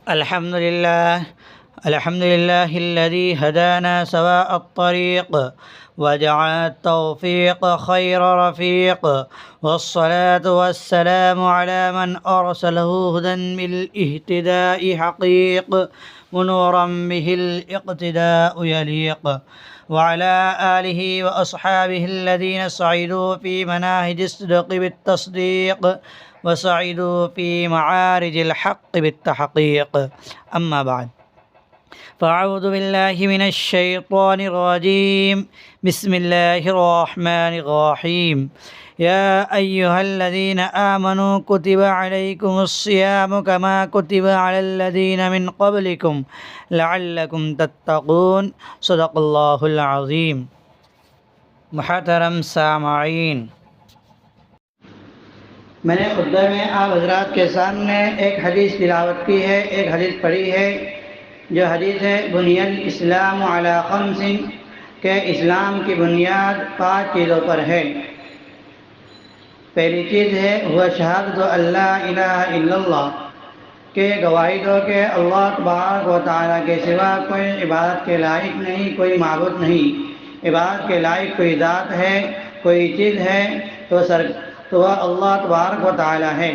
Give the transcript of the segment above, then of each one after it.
الحمد لله الذي هدانا سواء الطريق وجعل التوفيق خير رفيق، والصلاة والسلام على من أرسله هدى بالاهتداء حقيق، ونورا به الاقتداء يليق، وعلى آله وأصحابه الذين سعدوا في مناهج الصدق بالتصديق وسعدوا في معارج الحق بالتحقيق. أما بعد، فأعوذ بالله من الشيطان الرجيم. بسم الله الرحمن الرحيم. يا أيها الذين آمنوا كتب عليكم الصيام كما كتب على الذين من قبلكم لعلكم تتقون. صدق اللہ العظیم. محترم سامعین، میں نے خطبہ میں آپ حضرات کے سامنے ایک حدیث تلاوت کی ہے، ایک حدیث پڑھی ہے، جو حدیث ہے بنی الاسلام علی خمس، کہ اسلام کی بنیاد 5 چیزوں پر ہے. پہلی چیز ہے وہ شہادت اللہ الہ الا اللہ، کہ گواہی دو کہ اللہ تبارک و تعالیٰ کے سوا کوئی عبادت کے لائق نہیں، کوئی معبود نہیں. عبادت کے لائق کوئی ذات ہے، کوئی چیز ہے تو وہ اللہ تبارک و تعالیٰ ہے.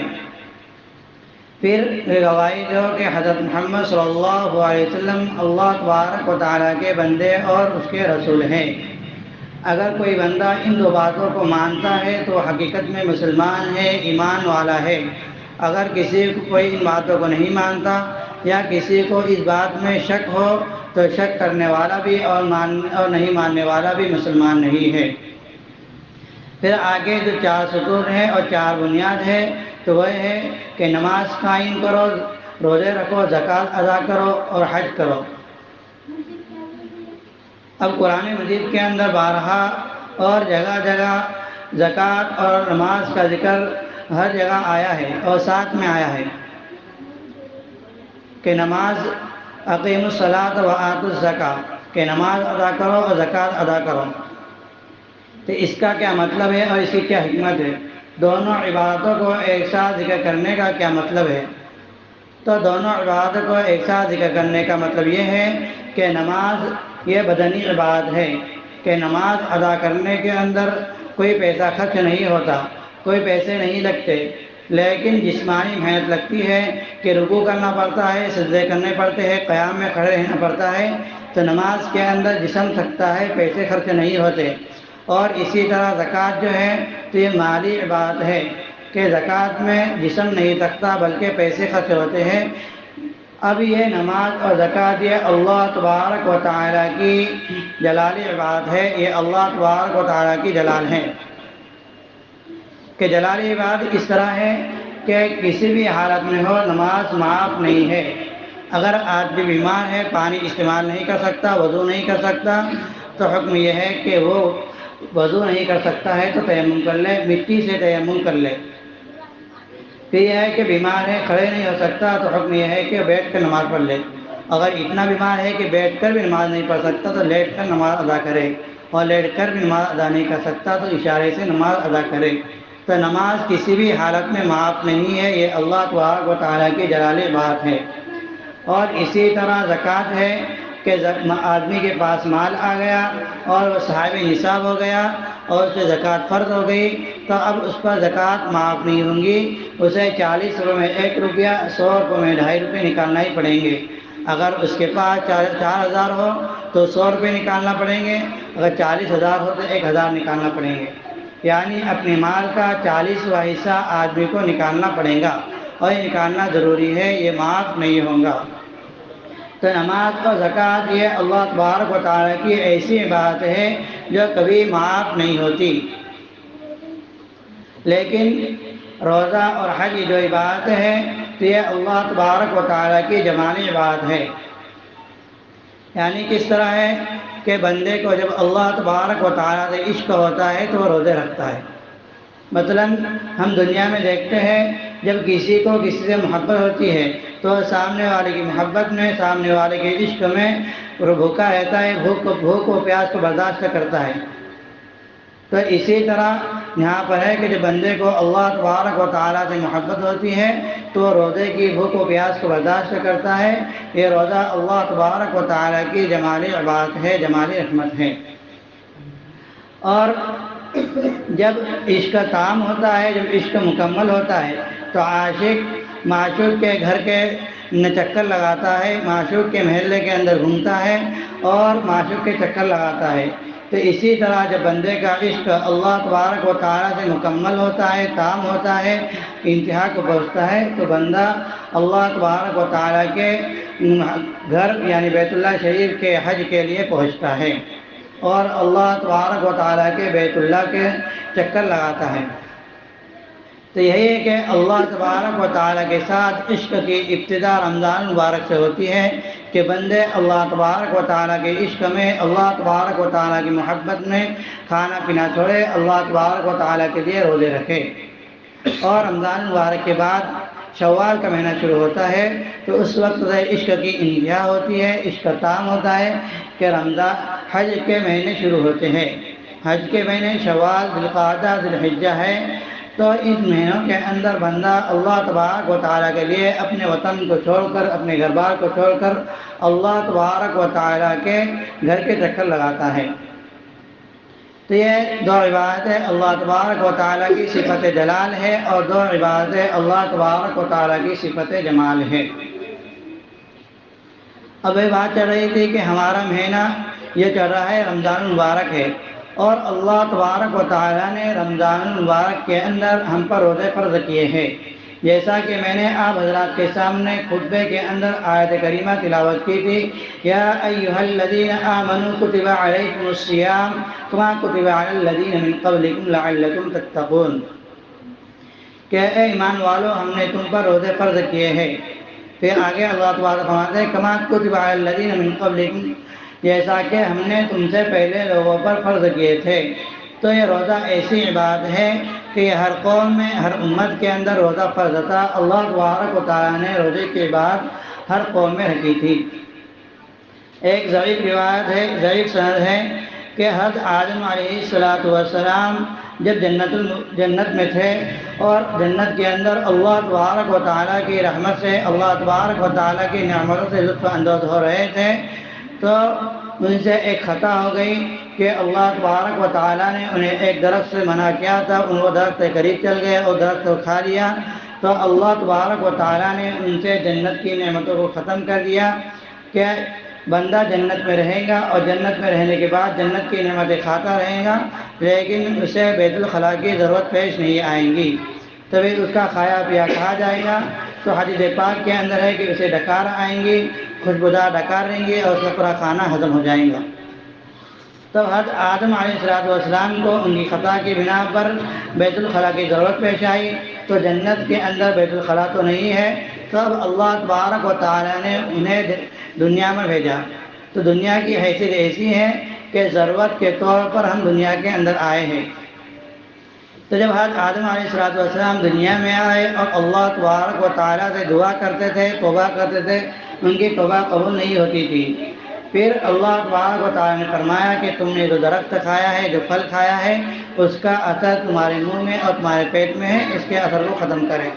پھر گواہی دو کہ حضرت محمد صلی اللہ علیہ وسلم اللہ تبارک و تعالیٰ کے بندے اور اس کے رسول ہیں. اگر کوئی بندہ ان 2 باتوں کو مانتا ہے تو حقیقت میں مسلمان ہے، ایمان والا ہے. اگر کسی کو کوئی ان باتوں کو نہیں مانتا یا کسی کو اس بات میں شک ہو تو شک کرنے والا بھی اور نہیں ماننے والا بھی مسلمان نہیں ہے. پھر آگے جو 4 ستون ہیں اور 4 بنیاد ہے تو وہ ہے کہ نماز قائم کرو، روزے رکھو، زکوٰۃ ادا کرو اور حج کرو. اب قرآن مجید کے اندر بارہا اور جگہ جگہ زکوٰۃ اور نماز کا ذکر ہر جگہ آیا ہے، اور ساتھ میں آیا ہے کہ نماز اقیموا الصلاۃ وآتوا الزکاۃ، کہ نماز ادا کرو اور زکوٰۃ ادا کرو. تو اس کا کیا مطلب ہے اور اس کی کیا حکمت ہے؟ دونوں عبادتوں کو ایک ساتھ ذکر کرنے کا کیا مطلب ہے؟ تو دونوں عبادتوں کو ایک ساتھ ذکر کرنے کا مطلب یہ ہے کہ نماز یہ بدنی عبادت ہے، کہ نماز ادا کرنے کے اندر کوئی پیسہ خرچ نہیں ہوتا، کوئی پیسے نہیں لگتے، لیکن جسمانی محنت لگتی ہے کہ رکوع کرنا پڑتا ہے، سجدے کرنے پڑتے ہیں، قیام میں کھڑے رہنا پڑتا ہے. تو نماز کے اندر جسم تھکتا ہے، پیسے خرچ نہیں ہوتے. اور اسی طرح زکوٰۃ جو ہے تو یہ مالی عبادت ہے کہ زکوٰۃ میں جسم نہیں تھکتا بلکہ پیسے خرچ ہوتے ہیں. اب یہ نماز اور زکوٰۃ یہ اللہ تبارک و تعالیٰ کی جلالی عبادت ہے، یہ اللہ تبارک و تعالیٰ کی جلال ہے. کہ جلالی عبادت اس طرح ہے کہ کسی بھی حالت میں ہو نماز معاف نہیں ہے. اگر آدمی بیمار ہے، پانی استعمال نہیں کر سکتا، وضو نہیں کر سکتا، تو حکم یہ ہے کہ وہ وضو نہیں کر سکتا ہے تو تیمم کر لے، مٹی سے تیمم کر لے. پھر یہ ہے کہ بیمار ہے، کھڑے نہیں ہو سکتا، تو حکم یہ ہے کہ بیٹھ کر نماز پڑھ لے. اگر اتنا بیمار ہے کہ بیٹھ کر بھی نماز نہیں پڑھ سکتا تو لیٹ کر نماز ادا کرے، اور لیٹ کر بھی نماز ادا نہیں کر سکتا تو اشارے سے نماز ادا کرے. تو نماز کسی بھی حالت میں معاف نہیں ہے، یہ اللہ تبارک و تعالیٰ کی جلالی بات ہے. اور اسی طرح زکوٰۃ ہے کہ آدمی کے پاس مال آ گیا اور وہ صاحب نصاب ہو گیا اور اس پہ زکوٰۃ فرض ہو گئی، تو اب اس پر زکوٰۃ معاف نہیں ہوں گی. اسے 40 روپے میں 1 روپیہ، 100 روپے میں 2.5 روپے نکالنا ہی پڑیں گے. اگر اس کے پاس 4,000 ہو تو 100 روپے نکالنا پڑیں گے، اگر 40,000 ہو تو 1,000 نکالنا پڑیں گے. یعنی اپنے مال کا 40واں حصہ آدمی کو نکالنا پڑے گا، اور یہ نکالنا ضروری ہے، یہ معاف نہیں ہوگا. تو نماز اور زکوٰۃ یہ اللہ تبارک و تعالیٰ کی ایسی عبادت ہے جو کبھی معاف نہیں ہوتی. لیکن روزہ اور حج جو عبادت ہے تو یہ اللہ تبارک و تعالیٰ کی جمالی عبادت ہے. یعنی کس طرح ہے کہ بندے کو جب اللہ تبارک و تعالیٰ سے عشق ہوتا ہے تو وہ روزے رکھتا ہے. مثلا ہم دنیا میں دیکھتے ہیں جب کسی کو کسی سے محبت ہوتی ہے تو سامنے والے کی محبت میں، سامنے والے کے عشق میں وہ بھوکا رہتا ہے، بھوک و پیاس کو برداشت کرتا ہے. تو اسی طرح یہاں پر ہے کہ جب بندے کو اللہ تبارک و تعالیٰ سے محبت ہوتی ہے تو روزے کی بھوک و پیاس کو برداشت کرتا ہے۔ یہ روزہ اللہ تبارک و تعالیٰ کی جمالی عبادت ہے، جمالی رحمت ہے۔ اور جب عشق تام ہوتا ہے، جب عشق مکمل ہوتا ہے تو عاشق معشوق کے گھر کے چکر لگاتا ہے، معشوق کے محلے کے اندر گھومتا ہے اور معشوق کے چکر لگاتا ہے۔ تو اسی طرح جب بندے کا عشق اللہ تبارک و تعالیٰ سے مکمل ہوتا ہے، تام ہوتا ہے، انتہا کو پہنچتا ہے، تو بندہ اللہ تبارک و تعالیٰ کے گھر یعنی بیت اللہ شریف کے حج کے لیے پہنچتا ہے اور اللہ تبارک و تعالیٰ کے بیت اللہ کے چکر لگاتا ہے۔ تو یہی ہے کہ اللہ تبارک و تعالیٰ کے ساتھ عشق کی ابتدا رمضان مبارک سے ہوتی ہے کہ بندے اللہ تبارک و تعالیٰ کے عشق میں، اللہ تبارک و تعالیٰ کی محبت میں کھانا پینا چھوڑے، اللہ تبارک و تعالیٰ کے لیے روزے رکھے۔ اور رمضان مبارک کے بعد شوال کا مہینہ شروع ہوتا ہے تو اس وقت سے عشق کی انتہا ہوتی ہے، عشق تام ہوتا ہے کہ رمضان حج کے مہینے شروع ہوتے ہیں۔ حج کے مہینے شوال، ذوالقعدہ، ذوالحجہ ہے، تو اس مہینوں کے اندر بندہ اللہ تبارک و تعالیٰ کے لیے اپنے وطن کو چھوڑ کر، اپنے گھر بار کو چھوڑ کر اللہ تبارک و تعالیٰ کے گھر کے چکر لگاتا ہے۔ تو یہ دو عبادتیں اللہ تبارک و تعالیٰ کی صفت جلال ہے اور دو عبادتیں اللہ تبارک و تعالیٰ کی صفت جمال ہے۔ اب یہ بات چل رہی تھی کہ ہمارا مہینہ یہ چل رہا ہے رمضان المبارک ہے اور اللہ تبارک و تعالیٰ نے رمضان المبارک کے اندر ہم پر روزے فرض کیے ہیں، جیسا کہ میں نے آپ حضرات کے سامنے خطبے کے اندر آیت کریمہ تلاوت کی تھی، یا ایھا الذین آمنوا کتب علیکم الصیام کما کتب علی الذین من قبلکم لعلکم تتقون، کہ اے ایمان والو ہم نے تم پر روزے فرض کیے ہیں۔ پھر آگے اللہ تعالیٰ فرماتے ہیں کما کتب علی الذین من قبلکم، جیسا کہ ہم نے تم سے پہلے لوگوں پر فرض کیے تھے۔ تو یہ روزہ ایسی عبادت ہے کہ یہ ہر قوم میں، ہر امت کے اندر روزہ فرض تھا۔ اللہ تبارک و تعالیٰ نے روزے کی عبادت ہر قوم میں رکھی تھی۔ ایک ضعیف روایت ہے، ضعیف سند ہے کہ حضرت آدم علیہ السلام جب جنت میں تھے اور جنت کے اندر اللہ تبارک و تعالیٰ کی رحمت سے، اللہ تبارک و تعالیٰ کی نعمتوں سے لطف اندوز ہو رہے تھے، تو ان سے ایک خطا ہو گئی کہ اللہ تبارک و تعالیٰ نے انہیں ایک درخت سے منع کیا تھا، ان وہ درخت کے قریب چل گئے اور درخت کو کھا لیا، تو اللہ تبارک و تعالیٰ نے ان سے جنت کی نعمتوں کو ختم کر دیا کہ بندہ جنت میں رہے گا اور جنت میں رہنے کے بعد جنت کی نعمتیں کھاتا رہے گا، لیکن اسے بیت الخلاء کی ضرورت پیش نہیں آئیں گی، تبھی اس کا کھایا پیا کہا جائے گا۔ تو حدیث پاک کے اندر ہے کہ اسے ڈکار آئیں گی، خوشبودار ڈکار رہیں گے اور اس کا پورا کھانا ہضم ہو جائے گا۔ تب حضرت آدم علیہ السلام کو ان کی خطا کی بنا پر بیت الخلاء کی ضرورت پیش آئی، تو جنت کے اندر بیت الخلاء تو نہیں ہے، تب اللہ تبارک و تعالیٰ نے انہیں دنیا میں بھیجا۔ تو دنیا کی حیثیت ایسی ہے کہ ضرورت کے طور پر ہم دنیا کے اندر آئے ہیں۔ تو جب حضرت آدم علیہ السلام دنیا میں آئے اور اللہ تبارک و تعالیٰ سے دعا کرتے تھے، توبہ کرتے تھے، ان کی توبہ قبول نہیں ہوتی تھی۔ پھر اللہ تبارک و تعالیٰ نے فرمایا کہ تم نے جو درخت کھایا ہے، جو پھل کھایا ہے، اس کا اثر تمہارے منہ میں اور تمہارے پیٹ میں ہے، اس کے اثر کو ختم کرے۔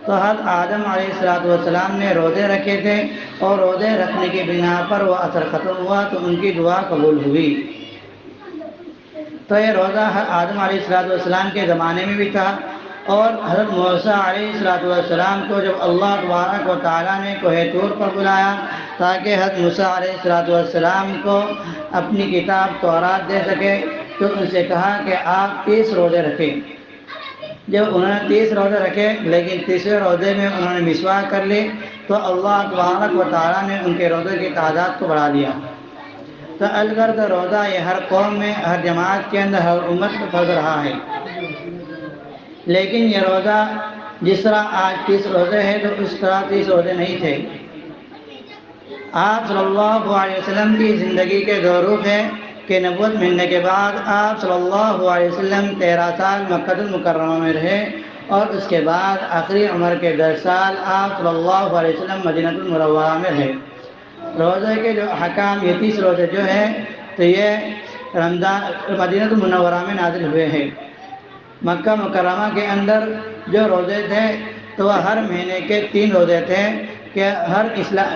تو حضرت آدم علیہ السلام نے روزے رکھے تھے اور روزے رکھنے کی بنا پر وہ اثر ختم ہوا تو ان کی دعا قبول ہوئی۔ تو یہ روزہ آدم علیہ السلام کے زمانے میں بھی تھا، اور حضرت موسیٰ علیہ السلام کو جب اللہ تبارک و تعالیٰ نے کوہ طور پر بلایا تاکہ حضرت موسیٰ علیہ السلام کو اپنی کتاب تورات دے سکے، تو ان سے کہا کہ آپ 30 روزے رکھیں۔ جب انہوں نے 30 روزے رکھے لیکن 30ویں روزے میں انہوں نے مسواک کر لی تو اللہ تبارک و تعالیٰ نے ان کے روزے کی تعداد کو بڑھا دیا۔ تو الغرض روزہ یہ ہر قوم میں، ہر جماعت کے اندر، ہر امت میں فرض رہا ہے، لیکن یہ روزہ جس طرح آج 30 روزے ہیں تو اس طرح 30 روزے نہیں تھے۔ آپ صلی اللہ علیہ وسلم کی زندگی کے دو رخ ہیں کہ نبوت ملنے کے بعد آپ صلی اللہ علیہ وسلم 13 سال مکہ المکرمہ میں رہے اور اس کے بعد آخری عمر کے 10 سال آپ صلی اللہ علیہ وسلم مدینہ المنورہ میں رہے۔ روزے کے جو احکام، یہ 30 روزے جو ہیں تو یہ رمضان مدینہ المنورہ میں نازل ہوئے ہیں۔ مکہ مکرمہ کے اندر جو روزے تھے تو وہ ہر مہینے کے 3 روزے تھے کہ ہر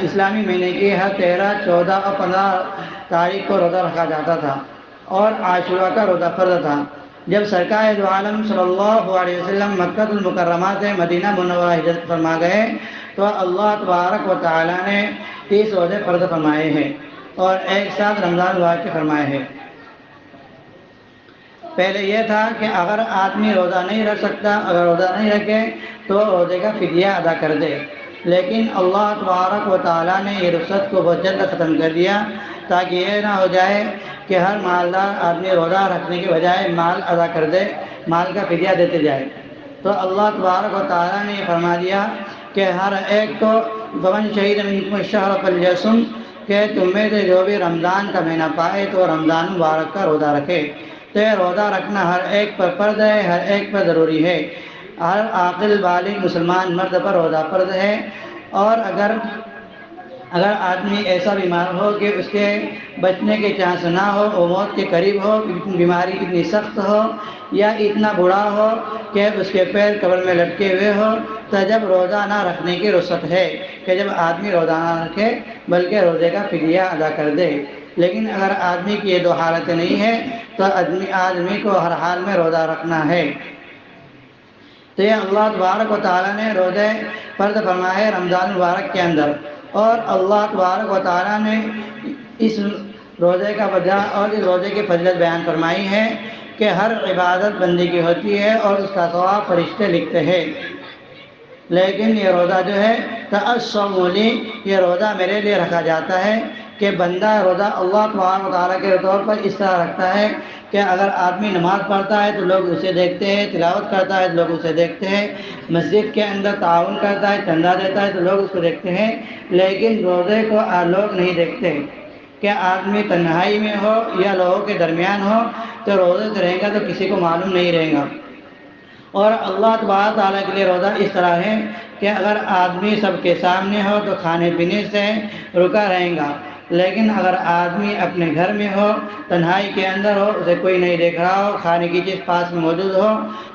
اسلامی مہینے کی ہر 13، 14 اور 15 تاریخ کو روزہ رکھا جاتا تھا، اور عاشورہ کا روزہ فرض تھا۔ جب سرکار دو عالم صلی اللہ علیہ وسلم مکہ المکرمہ سے مدینہ منورہ ہجرت فرما گئے تو اللہ تبارک و تعالیٰ نے 30 روزے فرض فرمائے ہیں اور ایک ساتھ رمضان المبارک کے فرمائے ہیں۔ پہلے یہ تھا کہ اگر آدمی روزہ نہیں رکھ سکتا، اگر روزہ نہیں رکھے تو روزے کا فدیہ ادا کر دے، لیکن اللہ تبارک و تعالیٰ نے یہ رخصت کو بہت جلد ختم کر دیا تاکہ یہ نہ ہو جائے کہ ہر مالدار آدمی روزہ رکھنے کے بجائے مال ادا کر دے، مال کا فدیہ دیتے جائے۔ تو اللہ تبارک و تعالیٰ نے یہ فرما دیا کہ ہر ایک کو فمن شہید منکم الشہر فلیصم، کہ تم میں سے جو بھی رمضان کا مہینہ پائے تو رمضان مبارک کا روزہ رکھے۔ تو یہ روزہ رکھنا ہر ایک پر فرض ہے، ہر ایک پر ضروری ہے۔ ہر عاقل بالغ مسلمان مرد پر روزہ فرض ہے، اور اگر آدمی ایسا بیمار ہو کہ اس کے بچنے کے چانس نہ ہو، وہ موت کے قریب ہو، بیماری اتنی سخت ہو یا اتنا بوڑھا ہو کہ اس کے پیر قبر میں لٹکے ہوئے ہو، تو جب روزہ نہ رکھنے کی رخصت ہے کہ جب آدمی روزہ نہ رکھے بلکہ روزے کا فدیہ ادا کر دے۔ لیکن اگر آدمی کی یہ 2 حالتیں نہیں ہیں تو آدمی کو ہر حال میں روزہ رکھنا ہے۔ تو یہ اللہ تبارک و تعالیٰ نے روزے فرض فرمائے رمضان مبارک کے اندر، اور اللہ تبارک و تعالیٰ نے اس روزے کا وجہ اور اس روزے کی فضیلت بیان فرمائی ہے کہ ہر عبادت بندے کی ہوتی ہے اور اس کا ثواب فرشتے لکھتے ہیں، لیکن یہ روزہ جو ہے تعصم لی، یہ روزہ میرے لیے رکھا جاتا ہے کہ بندہ روزہ اللہ تبارک و تعالیٰ کے طور پر اس طرح رکھتا ہے کہ اگر آدمی نماز پڑھتا ہے تو لوگ اسے دیکھتے ہیں، تلاوت کرتا ہے تو لوگ اسے دیکھتے ہیں، مسجد کے اندر تعاون کرتا ہے، چندہ دیتا ہے تو لوگ اس کو دیکھتے ہیں، لیکن روزے کو لوگ نہیں دیکھتے۔ کہ آدمی تنہائی میں ہو یا لوگوں کے درمیان ہو تو روزے سے رہے گا تو کسی کو معلوم نہیں رہے گا۔ اور اللہ تبارک تعالیٰ کے لیے روزہ اس طرح ہے کہ اگر آدمی سب کے سامنے ہو تو کھانے پینے سے رکا رہے گا، لیکن اگر آدمی اپنے گھر میں ہو، تنہائی کے اندر ہو، اسے کوئی نہیں دیکھ رہا ہو، کھانے کی چیز پاس میں موجود ہو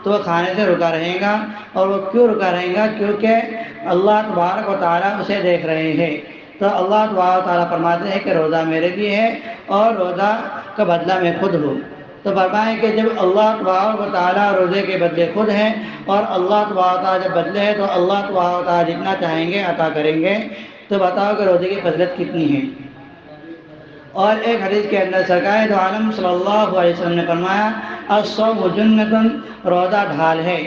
تو وہ کھانے سے رکا رہے گا۔ اور وہ کیوں رکا رہے گا؟ کیونکہ اللہ تبارک و تعالیٰ اسے دیکھ رہے ہیں۔ تو اللہ تبارک و تعالیٰ فرماتے ہیں کہ روزہ میرے لیے ہے اور روزہ کا بدلہ میں خود ہوں۔ تو فرمائیں کہ جب اللہ تبارک و تعالیٰ روزے کے بدلے خود ہیں اور اللہ تبارک و تعالیٰ جب بدلے ہے تو اللہ تبارک و تعالیٰ جتنا چاہیں گے عطا کریں گے۔ تو بتاؤ کہ روزے کی فضیلت کتنی ہے۔ اور ایک حدیث کے اندر سرکار دو عالم صلی اللہ علیہ وسلم نے فرمایا الصوم جنۃ، روزہ ڈھال ہے،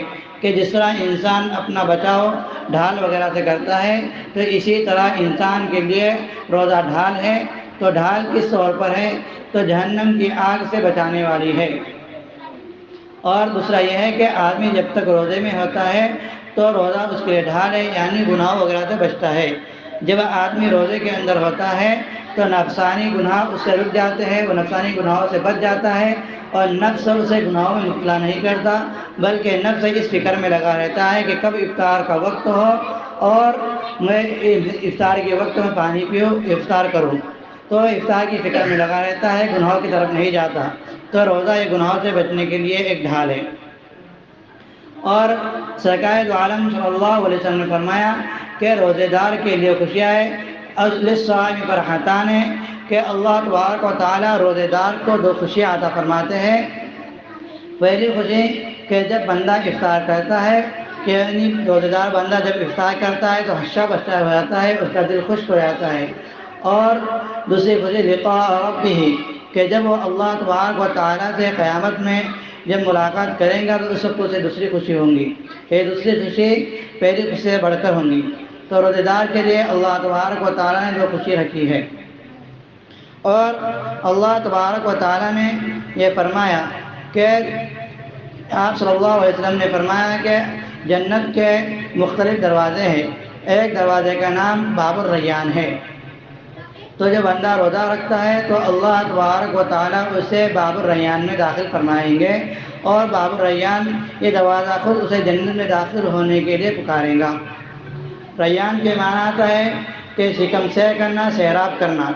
کہ جس طرح انسان اپنا بچاؤ ڈھال وغیرہ سے کرتا ہے تو اسی طرح انسان کے لیے روزہ ڈھال ہے۔ تو ڈھال کس طور پر ہے؟ تو جہنم کی آگ سے بچانے والی ہے۔ اور دوسرا یہ ہے کہ آدمی جب تک روزے میں ہوتا ہے تو روزہ اس کے لیے ڈھال ہے، یعنی گناہوں وغیرہ سے بچتا ہے۔ جب آدمی روزے کے اندر ہوتا ہے تو نفسانی گناہ اس سے رک جاتے ہیں، وہ نفسانی گناہوں سے بچ جاتا ہے، اور نفس اسے گناہوں میں مبتلا نہیں کرتا، بلکہ نفس اس فکر میں لگا رہتا ہے کہ کب افطار کا وقت ہو اور میں افطار کے وقت میں پانی پیوں، افطار کروں۔ تو افطار کی فکر میں لگا رہتا ہے، گناہوں کی طرف نہیں جاتا۔ تو روزہ یہ گناہوں سے بچنے کے لیے ایک ڈھال ہے۔ اور سرکار دو عالم صلی اللہ علیہ وسلم نے فرمایا کہ روزے دار کے لیے خوشیاں ہے، للصائم فرحتان، کہ اللہ تبارک و تعالیٰ روزے دار کو 2 خوشیاں عطا فرماتے ہیں۔ پہلی خوشی کہ جب بندہ افطار کرتا ہے، کہ یعنی روزے دار بندہ جب افطار کرتا ہے تو ہشہ بشہ ہو جاتا ہے، اس کا دل خوش ہو جاتا ہے۔ اور دوسری خوشی لقاء ربہ، کہ جب وہ اللہ تبارک و تعالیٰ سے قیامت میں جب ملاقات کریں گا تو اس کو سے دوسری خوشی ہوں گی، کہ دوسری خوشی پہلی خوشی سے بڑھ کر ہوں گی۔ تو روزے دار کے لیے اللہ تبارک و تعالیٰ نے 2 خوشی رکھی ہے۔ اور اللہ تبارک و تعالیٰ نے یہ فرمایا کہ آپ صلی اللہ علیہ وسلم نے فرمایا کہ جنت کے مختلف دروازے ہیں، ایک دروازے کا نام باب الریان ہے۔ تو جب بندہ روزہ رکھتا ہے تو اللہ تبارک و تعالیٰ اسے باب الریان میں داخل فرمائیں گے، اور باب الریان یہ دروازہ خود اسے جنت میں داخل ہونے کے لیے پکارے گا۔ ریان کے معنی آتا ہے کہ شکم سیر کرنا، سیراب کرنا۔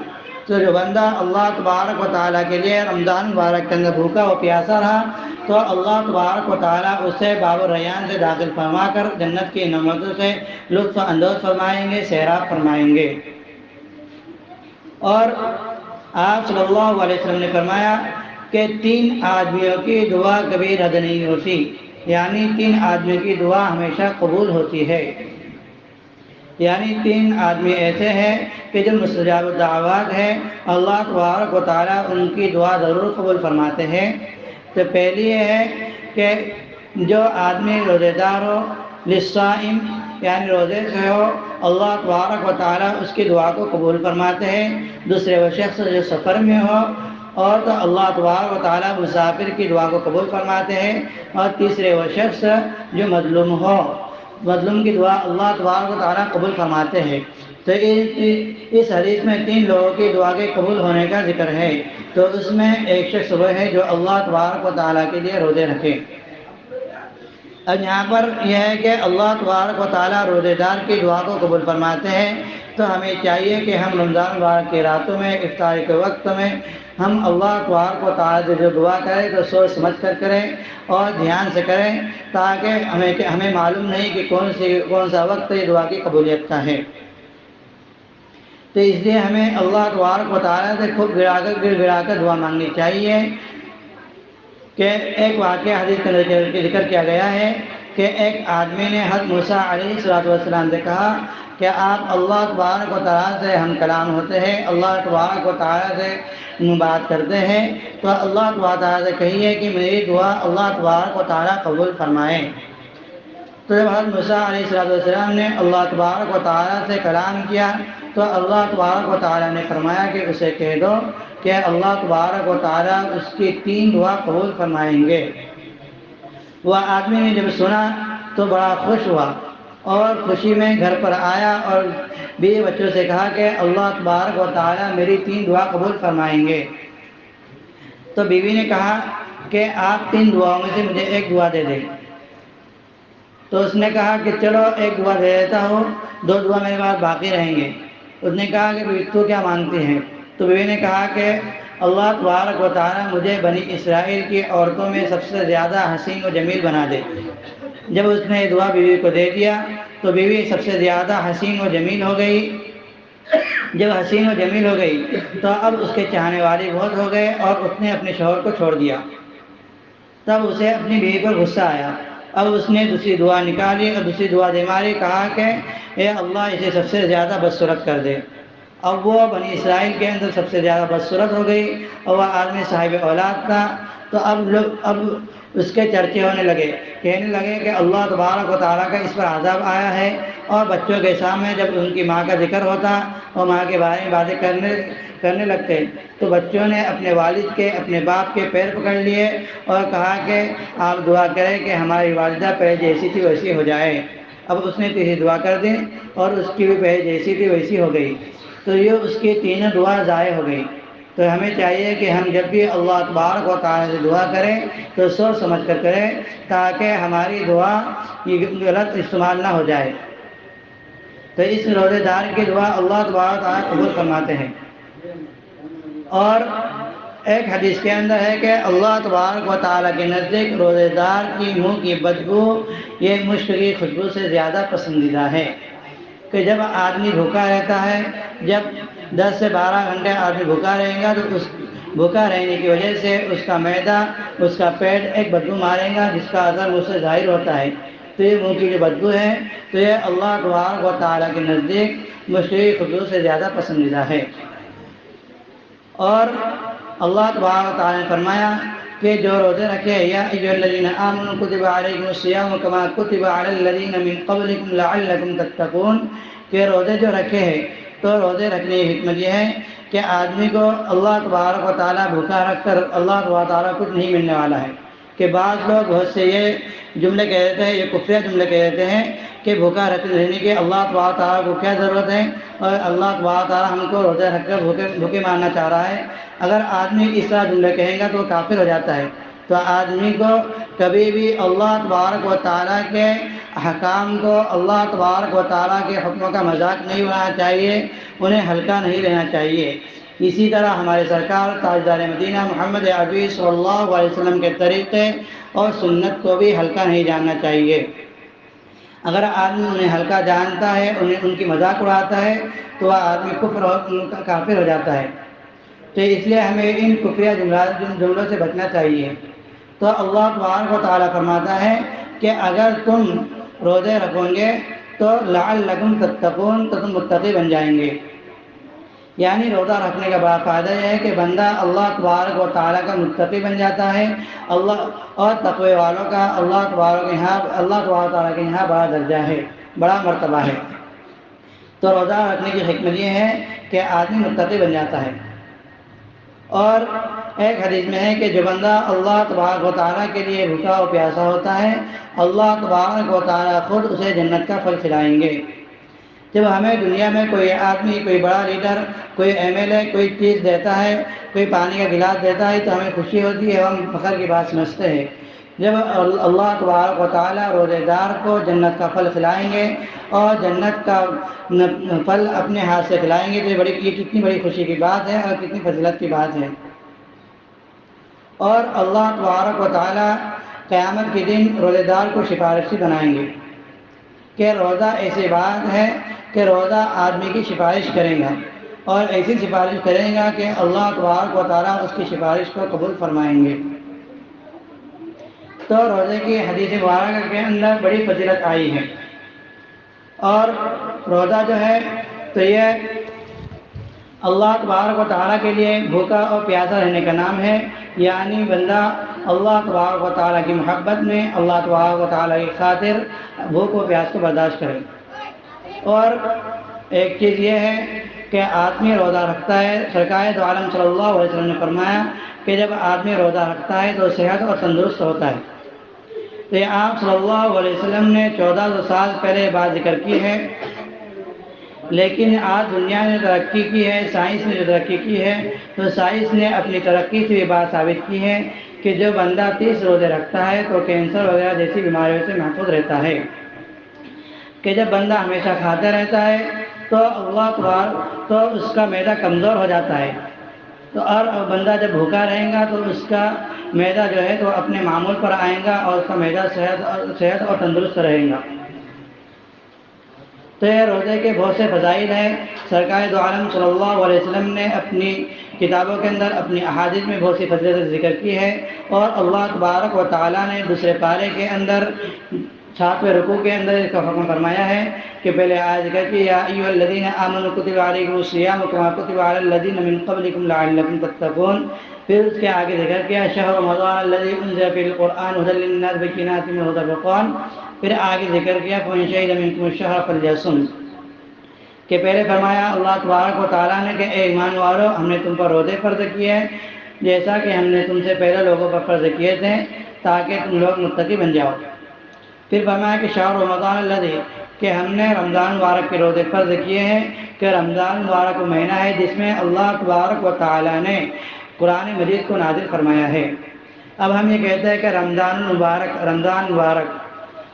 تو جو بندہ اللہ تبارک و تعالیٰ کے لیے رمضان مبارک کے اندر بھوکا و پیاسا رہا تو تو اللہ تبارک و تعالیٰ اسے باب الریان سے داخل فرما کر جنت کی نعمتوں سے لطف اندوز فرمائیں گے، سیراب فرمائیں گے۔ اور آپ صلی اللہ علیہ وسلم نے فرمایا کہ 3 آدمیوں کی دعا کبھی رد نہیں ہوتی، یعنی 3 آدمیوں کی دعا ہمیشہ قبول ہوتی ہے۔ یعنی 3 آدمی ایسے ہیں کہ جو مستجاب الدعوات ہیں، اللہ تبارک و تعالیٰ ان کی دعا ضرور قبول فرماتے ہیں۔ تو پہلی یہ ہے کہ جو آدمی روزے دار ہو، للصائم یعنی روزے سے ہو، اللہ تبارک و تعالیٰ اس کی دعا کو قبول فرماتے ہیں۔ دوسرے وہ شخص جو سفر میں ہو اور تو اللہ تبارک و تعالیٰ مسافر کی دعا کو قبول فرماتے ہیں۔ اور تیسرے وہ شخص جو مظلوم ہو، مظلوم کی دعا اللہ تبارک و تعالیٰ قبول فرماتے ہیں۔ تو اس حدیث میں 3 لوگوں کی دعا کے قبول ہونے کا ذکر ہے۔ تو اس میں ایک شخص وہ ہے جو اللہ تبارک و تعالیٰ کے لیے روزے رکھے۔ اب یہاں پر یہ ہے کہ اللہ تبارک و تعالیٰ روزے دار کی دعا کو قبول فرماتے ہیں، تو ہمیں چاہیے کہ ہم رمضان مبارک کی راتوں میں، افطار کے وقت میں ہم اللہ تبارک و تعالیٰ سے جو دعا کریں تو سوچ سمجھ کر کریں اور دھیان سے کریں، تاکہ ہمیں معلوم نہیں کہ کون سا وقت یہ دعا کی قبولیت کا ہے۔ تو اس لیے ہمیں اللہ تبارک و تعالیٰ سے خوب گڑا کر دعا مانگنی چاہیے۔ کہ ایک واقعہ حدیث کے اندر ذکر کیا گیا ہے کہ ایک آدمی نے حضرت موسیٰ علیہ السلام سے کہا کہ آپ اللہ تبارک و تعالیٰ سے ہم کلام ہوتے ہیں، اللہ تبارک و تعالیٰ سے بات کرتے ہیں، تو اللہ تبارک و تعالیٰ سے کہیے کہ میری دعا اللہ تبارک و تعالیٰ قبول فرمائیں۔ تو جب حضرت موسیٰ علیہ السلام نے اللہ تبارک و تعالیٰ سے کلام کیا تو اللہ تبارک و تعالیٰ نے فرمایا کہ اسے کہہ دو کہ اللہ تبارک و تعالیٰ اس کی 3 دعا قبول فرمائیں گے۔ وہ آدمی نے جب سنا تو بڑا خوش ہوا اور خوشی میں گھر پر آیا اور بیوی بچوں سے کہا کہ اللہ تبارک و تعالیٰ میری 3 دعا قبول فرمائیں گے۔ تو بیوی نے کہا کہ آپ 3 دعاؤں میں سے مجھے ایک دعا دے دیں۔ تو اس نے کہا کہ چلو ایک دعا دے دیتا ہوں، 2 دعا میرے پاس باقی رہیں گے۔ اس نے کہا کہ بیوی تو کیا مانگتی ہیں؟ تو بیوی نے کہا کہ اللہ تبارک و تعالیٰ مجھے بنی اسرائیل کی عورتوں میں سب سے زیادہ حسین و جمیل بنا دے۔ جب اس نے یہ دعا بیوی کو دے دیا تو بیوی سب سے زیادہ حسین و جمیل ہو گئی۔ جب حسین و جمیل ہو گئی تو اب اس کے چاہنے والے بہت ہو گئے اور اس نے اپنے شوہر کو چھوڑ دیا۔ تب اسے اپنی بیوی پر غصہ آیا۔ اب اس نے دوسری دعا نکالی اور دوسری دعا دے ماری، کہا کہ اے اللہ اسے سب سے زیادہ بدصورت کر دے۔ اب وہ بنی اسرائیل کے اندر سب سے زیادہ بدصورت ہو گئی اور وہ آدمی صاحب اولاد تھا۔ تو اب اس کے چرچے ہونے لگے، کہنے لگے کہ اللہ تبارک و تعالیٰ کا اس پر عذاب آیا ہے۔ اور بچوں کے سامنے جب ان کی ماں کا ذکر ہوتا اور ماں کے بارے میں باتیں کرنے لگتے تو بچوں نے اپنے والد کے، اپنے باپ کے پیر پکڑ لیے اور کہا کہ آپ دعا کریں کہ ہماری والدہ پہلے جیسی تھی ویسی ہو جائے۔ اب اس نے تیسری دعا کر دی اور اس کی بھی پہلے جیسی تھی ویسی ہو گئی۔ تو یہ اس کی 3 دعا ضائع ہو گئی۔ تو ہمیں چاہیے کہ ہم جب بھی اللہ تبارک و تعالیٰ سے دعا کریں تو سوچ سمجھ کر کریں، تاکہ ہماری دعا کی غلط استعمال نہ ہو جائے۔ تو اس روزے دار کی دعا اللہ تبارک و تعالیٰ قبول فرماتے ہیں۔ اور ایک حدیث کے اندر ہے کہ اللہ تبارک و تعالیٰ کے نزدیک روزے دار کی منہ کی بدبو یہ مشک کی خوشبو سے زیادہ پسندیدہ ہے۔ کہ جب آدمی بھوکا رہتا ہے، جب 10 سے 12 گھنٹے آدمی بھوکا رہے گا تو اس بھوکا رہنے کی وجہ سے اس کا معدہ، اس کا پیٹ ایک بدبو مارے گا جس کا اثر منہ سے ظاہر ہوتا ہے۔ تو یہ منہ کی جو بدبو ہے تو یہ اللہ تبارک و تعالیٰ کے نزدیک مشک خوشبو سے زیادہ پسندیدہ ہے۔ اور اللہ تبارک و تعالیٰ نے فرمایا کہ جو روزے رکھے یا ایھا الذین آمنوا کتب علیکم الصیام کما کتب علی الذین من قبلکم لعلکم تتقون، کہ روزے جو رکھے ہیں تو روزے رکھنے کی حکمت یہ ہے کہ آدمی کو اللہ تبارک و تعالیٰ بھوکا رکھ کر اللہ تبارک و تعالیٰ کچھ نہیں ملنے والا ہے۔ کہ بعض لوگ بہت سے یہ جملے کہہ دیتے ہیں، یہ کفریہ جملے کہہ دیتے ہیں کہ بھوکا رہنے کی اللہ تبارک و تعالیٰ کو کیا ضرورت ہے، اور اللہ تبارک و تعالیٰ ہم کو روزے رکھ کر بھوکے مارنا چاہ رہا ہے۔ اگر آدمی اس طرح جملے کہیں گا تو وہ کافر ہو جاتا ہے۔ تو آدمی کو کبھی بھی اللہ تبارک و تعالیٰ کے احکام کو، اللہ تبارک و تعالیٰ کے حکموں کا مذاق نہیں اڑانا چاہیے، انہیں ہلکا نہیں لینا چاہیے۔ اسی طرح ہمارے سرکار تاجدار مدینہ محمد عربی صلی اللہ علیہ وسلم کے طریقے اور سنت کو بھی ہلکا نہیں جاننا چاہیے۔ اگر آدمی انہیں ہلکا جانتا ہے، ان کی مذاق اڑاتا ہے، تو وہ آدمی کفر اور کافر ہو جاتا ہے۔ تو اس لیے ہمیں ان کفریہ جملوں سے بچنا چاہیے۔ تو اللہ تبارک و تعالیٰ فرماتا ہے کہ اگر تم روزے رکھو گے تو لعلکم تتقون، تو تم متقی بن جائیں گے۔ یعنی روزہ رکھنے کا بڑا فائدہ یہ ہے کہ بندہ اللہ تبارک و تعالیٰ کا متقی بن جاتا ہے، اللہ اور تقوی والوں کا اللہ تبارک و تعالیٰ کے یہاں بڑا درجہ ہے، بڑا مرتبہ ہے۔ تو روزہ رکھنے کی حکمت یہ ہے کہ آدمی متقی بن جاتا ہے۔ اور ایک حدیث میں ہے کہ جو بندہ اللہ تبارک و تعالیٰ کے لیے بھوکا و پیاسا ہوتا ہے، اللہ تبارک و تعالیٰ خود اسے جنت کا پھل کھلائیں گے۔ جب ہمیں دنیا میں کوئی آدمی، کوئی بڑا لیڈر، کوئی ایم ایل اے کوئی چیز دیتا ہے، کوئی پانی کا گلاس دیتا ہے تو ہمیں خوشی ہوتی ہے، ہم فخر کی بات سمجھتے ہیں۔ جب اللہ تبارک و تعالیٰ روزے دار کو جنت کا پھل کھلائیں گے اور جنت کا پھل اپنے ہاتھ سے کھلائیں گے تو یہ کتنی بڑی خوشی کی بات ہے اور کتنی فضیلت کی بات ہے۔ اور اللہ تبارک و تعالیٰ قیامت کے دن روزے دار کو سفارشی بنائیں گے کہ روزہ ایسی بات ہے کہ روزہ آدمی کی سفارش کرے گا، اور ایسی سفارش کرے گا کہ اللہ تبارک و تعالیٰ اس کی سفارش کو قبول فرمائیں گے۔ تو روزے کی حدیث مبارکہ کے اندر بڑی فضیلت آئی ہے، اور روزہ جو ہے تو یہ اللہ تبارک و تعالیٰ کے لیے بھوکا اور پیاسا رہنے کا نام ہے۔ یعنی بندہ اللہ تبارک و تعالیٰ کی محبت میں اللہ تبارک و تعالیٰ کی خاطر بھوک و پیاس کو برداشت کرے۔ اور ایک چیز یہ ہے کہ آدمی روزہ رکھتا ہے، سرکار دو عالم صلی اللہ علیہ وسلم نے فرمایا کہ جب آدمی روزہ رکھتا ہے تو صحت اور تندرست ہوتا ہے۔ تو یہ آپ صلی اللہ علیہ وسلم نے 1400 سال پہلے بات ذکر کی ہے، لیکن آج دنیا نے ترقی کی ہے، سائنس نے جو ترقی کی ہے، تو سائنس نے اپنی ترقی سے یہ بات ثابت کی ہے کہ جو بندہ 30 روزے رکھتا ہے تو کینسر وغیرہ جیسی بیماریوں سے محفوظ رہتا ہے۔ کہ جب بندہ ہمیشہ کھاتا رہتا ہے تو اس کا معدہ کمزور ہو جاتا ہے، تو اور بندہ جب بھوکا رہے گا تو اس کا معدہ جو ہے تو اپنے معمول پر آئے گا اور اس کا معدہ صحت اور تندرست رہے گا۔ تو یہ روزے کے بہت سے فضائل ہیں۔ سرکار دو عالم صلی اللہ علیہ وسلم نے اپنی کتابوں کے اندر، اپنی احادیث میں بہت سی فضیلت ذکر کی ہے، اور اللہ تبارک و تعالیٰ نے دوسرے پارے کے اندر 7ویں رکوع کے اندر اس کا حکم فرمایا ہے کہ پہلے آیت ذکر کی یا ایھا الذین آمنوا کتب علیکم الصیام کما کتب علی الذین من قبلکم لعلکم تتقون، پھر اس کے آگے ذکر کیا شہر رمضان الذی انزل فیہ القرآن ھدی للناس بینات من الھدی والفرقان، پھر آگے ذکر کیا فمن شہد منکم الشہر فلیصم، کہ پہلے فرمایا اللہ تبارک و تعالیٰ نے کہ اے ایمان والو ہم نے تم پر روزے فرض کیے ہیں جیسا کہ ہم نے تم سے پہلے لوگوں پر فرض کیے تھے تاکہ تم لوگ متقی بن جاؤ۔ پھر فرمایا کہ شہر رمضان الذی، کہ ہم نے رمضان مبارک کے روزے فرض کیے ہیں کہ رمضان مبارک وہ مہینہ ہے جس میں اللہ تبارک و تعالیٰ نے قرآن مجید کو نازل فرمایا ہے۔ اب ہم یہ کہتے ہیں کہ رمضان مبارک،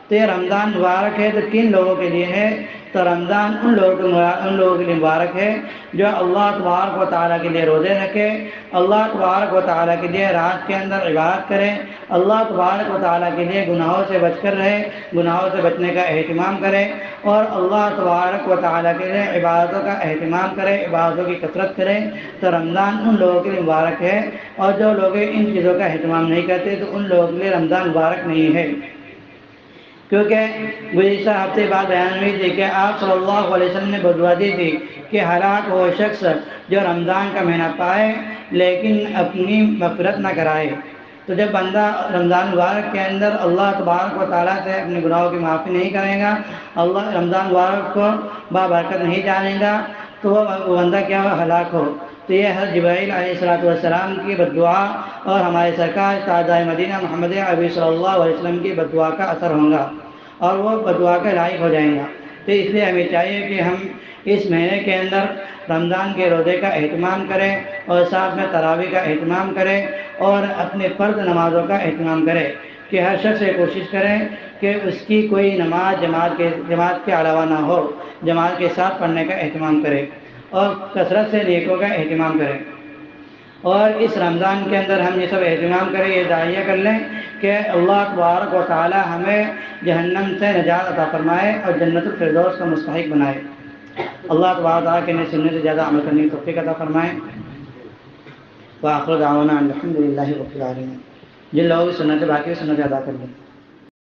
تو یہ رمضان مبارک ہے تو کن لوگوں کے لیے ہے؟ تو رمضان ان لوگوں کے لیے مبارک ہے جو اللہ تبارک و تعالیٰ کے لیے روزے رکھے، اللہ تبارک و تعالیٰ کے لیے رات کے اندر عبادت کرے، اللہ تبارک و تعالیٰ کے لیے گناہوں سے بچ کر رہے، گناہوں سے بچنے کا اہتمام کرے، اور اللہ تبارک و تعالیٰ کے لیے عبادتوں کا اہتمام کرے، عبادتوں کی کثرت کرے۔ تو رمضان ان لوگوں کے لیے مبارک ہے، اور جو لوگ ان چیزوں کا اہتمام نہیں کرتے تو ان لوگوں کے لیے رمضان مبارک نہیں ہے۔ کیونکہ گزشتہ ہفتے بعد بیان ہوئی تھی کہ آپ صلی اللہ علیہ وسلم نے بدعا دی تھی کہ ہلاک وہ شخص جو رمضان کا مہینہ پائے لیکن اپنی مغفرت نہ کرائے۔ تو جب بندہ رمضان مبارک کے اندر اللہ تبارک و تعالیٰ سے اپنے گناہوں کی معافی نہیں کرے گا، اللہ رمضان مبارک کو بابرکت نہیں جانے گا، تو وہ بندہ کیا ہو؟ ہلاک ہو۔ تو یہ حضرت جبرائیل علیہ السلام کی بددعا اور ہمارے سرکار تاجدار مدینہ محمد عربی صلی اللہ علیہ وسلم کی بددعا کا اثر ہوگا اور وہ بددعا کا لائق ہو جائیں گا۔ تو اس لیے ہمیں چاہیے کہ ہم اس مہینے کے اندر رمضان کے روزے کا اہتمام کریں اور ساتھ میں تراویح کا اہتمام کریں اور اپنے فرض نمازوں کا اہتمام کریں، کہ ہر شخص یہ کوشش کریں کہ اس کی کوئی نماز جماعت کے علاوہ نہ ہو، جماعت کے ساتھ پڑھنے کا اہتمام کرے۔ اور کثرت سے نیکوں کا اہتمام کریں، اور اس رمضان کے اندر ہم یہ سب اہتمام کریں، یہ داعیہ کر لیں کہ اللہ تبارک و تعالی ہمیں جہنم سے نجات عطا فرمائے اور جنت الفردوس کا مستحق بنائے۔ اللہ تبارک و تعالیٰ کے سننے سے زیادہ عمل کرنے کی توفیق عطا فرمائے۔ وآخر دعوانا الحمد للہ رب العالمین۔ جن لوگوں کی سنت باقی سنت ادا کر لیں۔